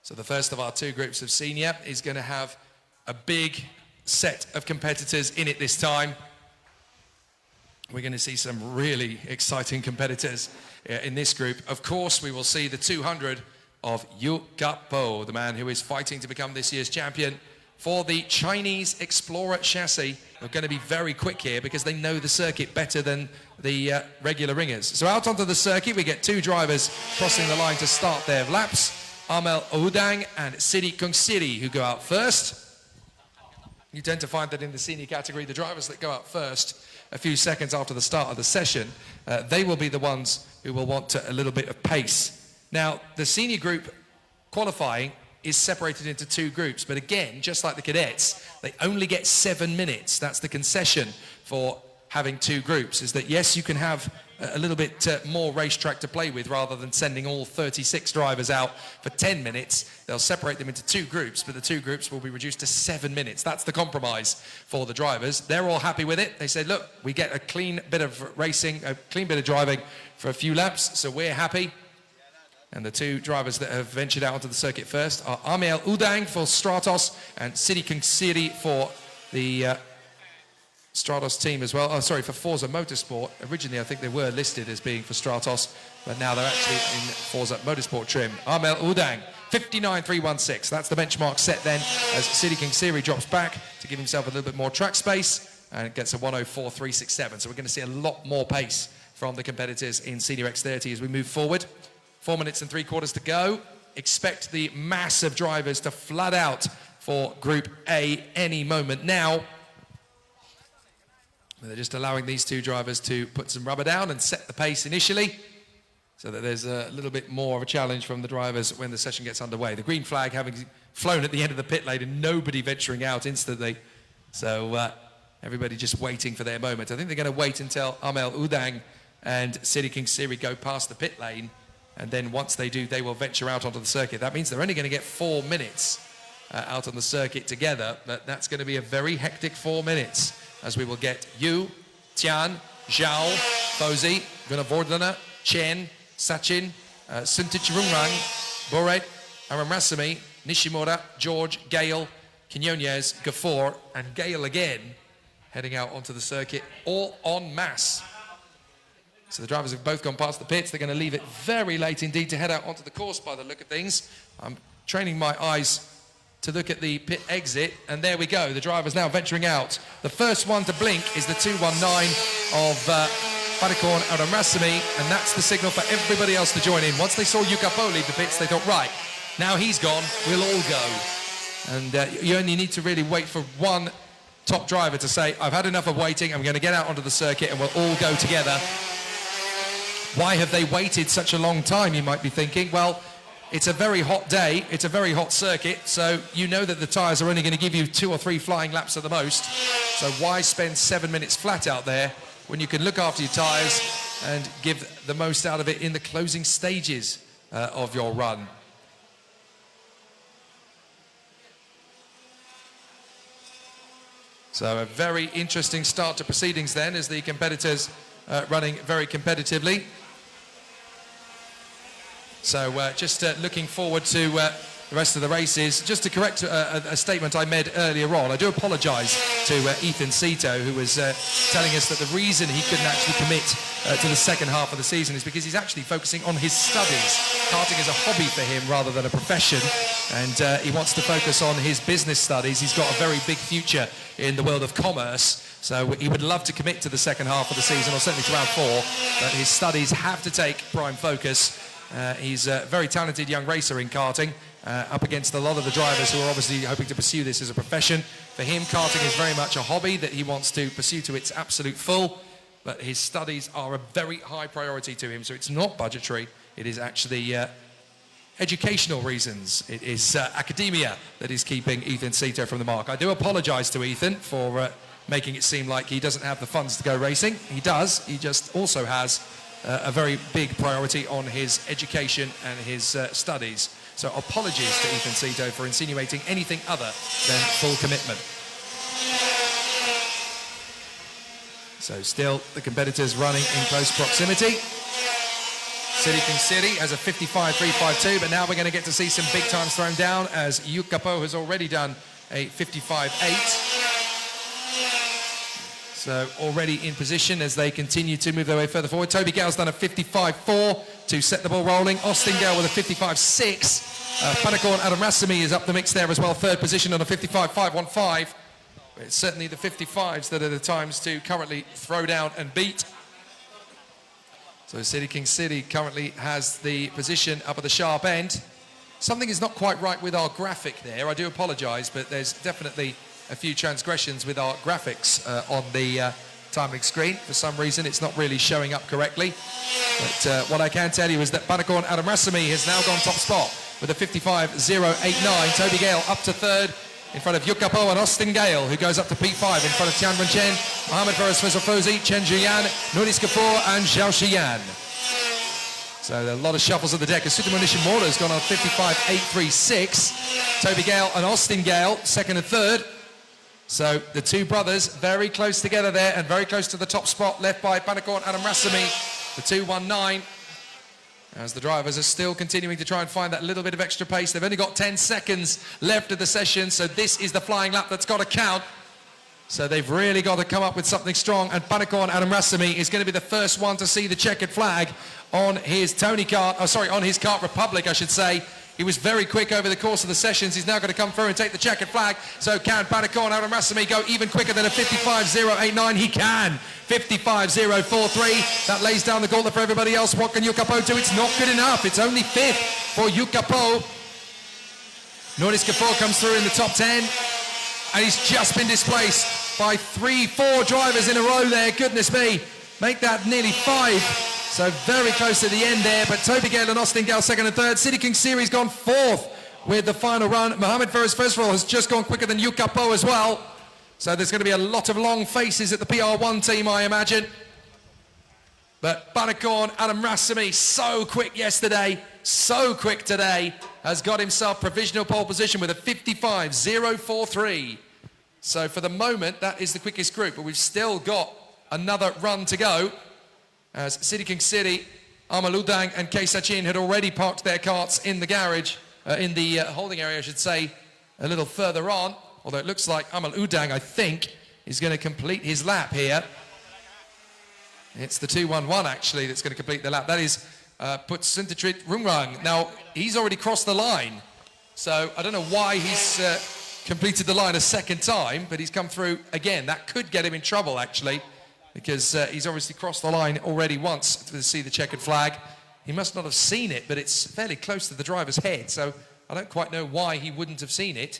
So the first of our two groups of senior is going to have a big set of competitors in it this time. We're going to see some really exciting competitors in this group. Of course, we will see the 200 of Yu Gapo, the man who is fighting to become this year's champion for the Chinese Explorer chassis. They're going to be very quick here because they know the circuit better than the regular ringers. So out onto the circuit, we get two drivers crossing the line to start their laps. Amel Oudang and Siri Kongsiri, who go out first. You tend to find that in the senior category, the drivers that go out first a few seconds after the start of the session, they will be the ones who will want a little bit of pace. Now, the senior group qualifying is separated into two groups, but again, just like the cadets, they only get 7 minutes. That's the concession for having two groups, is that yes, you can have a little bit more racetrack to play with rather than sending all 36 drivers out for 10 minutes. They'll separate them into two groups, but the two groups will be reduced to 7 minutes. That's the compromise for the drivers. They're all happy with it. They said, look, we get a clean bit of racing, a clean bit of driving for a few laps, so we're happy. And the two drivers that have ventured out onto the circuit first are Amel Oudang for Stratos and Siri Kongsiri for the Stratos team as well. Oh, sorry, for Forza Motorsport. Originally, I think they were listed as being for Stratos, but now they're actually in Forza Motorsport trim. Amel Oudang, 59.316. That's the benchmark set then, as Siri Kongsiri drops back to give himself a little bit more track space and gets a 104.367. So we're going to see a lot more pace from the competitors in Senior X30 as we move forward. 4 minutes and 3/4 to go. Expect the mass of drivers to flood out for Group A any moment now. They're just allowing these two drivers to put some rubber down and set the pace initially so that there's a little bit more of a challenge from the drivers when the session gets underway. The green flag having flown at the end of the pit lane and nobody venturing out instantly. So everybody just waiting for their moment. I think they're going to wait until Amel Oudang and Siri Kongsiri go past the pit lane, and then once they do, they will venture out onto the circuit. That means they're only going to get 4 minutes out on the circuit together, but that's going to be a very hectic 4 minutes, as we will get Yu, Tian, Zhao, Fozi, Gunavardhana, Chen, Sachin, Suntich Rungrang, Boret, Aramrasamy, Nishimura, George, Gale, Quinones, Gafour, and Gale again, heading out onto the circuit, all en masse. So the drivers have both gone past the pits. They're going to leave it very late indeed to head out onto the course by the look of things. I'm training my eyes to look at the pit exit, and there we go. The driver's now venturing out. The first one to blink is the 219 of Farikorn Aramrasamy, and that's the signal for everybody else to join in. Once they saw Yu Gapo leave the pits, they thought, right, now he's gone, we'll all go. And you only need to really wait for one top driver to say, I've had enough of waiting, I'm going to get out onto the circuit, and we'll all go together. Why have they waited such a long time, you might be thinking? Well, it's a very hot day, it's a very hot circuit, so you know that the tyres are only going to give you 2 or 3 flying laps at the most. So why spend 7 minutes flat out there when you can look after your tyres and give the most out of it in the closing stages of your run? So a very interesting start to proceedings then, as the competitors running very competitively. So just looking forward to the rest of the races. Just to correct a statement I made earlier on, I do apologise to Ethan Cito, who was telling us that the reason he couldn't actually commit to the second half of the season is because he's actually focusing on his studies. Karting is a hobby for him rather than a profession, and he wants to focus on his business studies. He's got a very big future in the world of commerce, so he would love to commit to the second half of the season, or certainly to round 4, but his studies have to take prime focus. He's a very talented young racer in karting, up against a lot of the drivers who are obviously hoping to pursue this as a profession. For him, karting is very much a hobby that he wants to pursue to its absolute full, but his studies are a very high priority to him, so it's not budgetary, it is actually educational reasons. It is academia that is keeping Ethan Cito from the mark. I do apologise to Ethan for making it seem like he doesn't have the funds to go racing. He does, he just also has a very big priority on his education and his studies. So apologies to Ethan Cito for insinuating anything other than full commitment. So still the competitors running in close proximity. City King City has a 55.352, but now we're going to get to see some big times thrown down as Yukapo has already done a 55.8. So already in position as they continue to move their way further forward. Toby Gale's done a 55.4 to set the ball rolling. Austin Gale with a 55.6. Panakorn Adam Rasimi is up the mix there as well, third position on a 55.515. It's certainly the 55s that are the times to currently throw down and beat. So City King City currently has the position up at the sharp end. Something is not quite right with our graphic there. I do apologise, but there's definitely a few transgressions with our graphics on the timing screen. For some reason, it's not really showing up correctly. But what I can tell you is that Panakorn Adam Rasimi has now gone top spot with a 55.089. Toby Gale up to third in front of Yukapo and Austin Gale, who goes up to P5 in front of Tianwen Chen, Mohamed Faraz Fezalfozi, Chen Juyan, Nuris Kapoor and Zhao Shiyan. So a lot of shuffles of the deck. Asutamo Nishimura has gone on 55.836. Toby Gale and Austin Gale, second and third. So the two brothers very close together there and very close to the top spot left by Panakorn Adam Rasimi, the 2.19. As the drivers are still continuing to try and find that little bit of extra pace. They've only got 10 seconds left of the session, so this is the flying lap that's got to count. So they've really got to come up with something strong, and Panakorn Adam Rasimi is going to be the first one to see the checkered flag on his on his kart Republic, I should say. He was very quick over the course of the sessions. He's now going to come through and take the checkered flag. So can Panakorn Adam Rasimi go even quicker than a 55.089? He can. 55.043. That lays down the gauntlet for everybody else. What can Yukapo do? It's not good enough. It's only fifth for Yukapo. Nuris Kapoor comes through in the top 10. And he's just been displaced by 3-4 drivers in a row there. Goodness me. Make that nearly 5. So very close to the end there, but Toby Gale and Austin Gale second and third. City King Series gone fourth with the final run. Mohamed Faraz Fezalfozi has just gone quicker than Yukapo as well. So there's going to be a lot of long faces at the PR1 team, I imagine. But Panakorn Adam Rasimi, so quick yesterday, so quick today, has got himself provisional pole position with a 55.043. So for the moment, that is the quickest group, but we've still got another run to go. As City King City, Amal Udang and Kei Sachin had already parked their karts in the garage, in the holding area, I should say, a little further on. Although it looks like Amal Udang, I think, is going to complete his lap here. It's the 2.11 actually that's going to complete the lap. That is Putsintritrit Rungrang. Now, he's already crossed the line. So I don't know why he's completed the line a second time, but he's come through again. That could get him in trouble, actually, because he's obviously crossed the line already once to see the checkered flag. He must not have seen it, but it's fairly close to the driver's head, so I don't quite know why he wouldn't have seen it.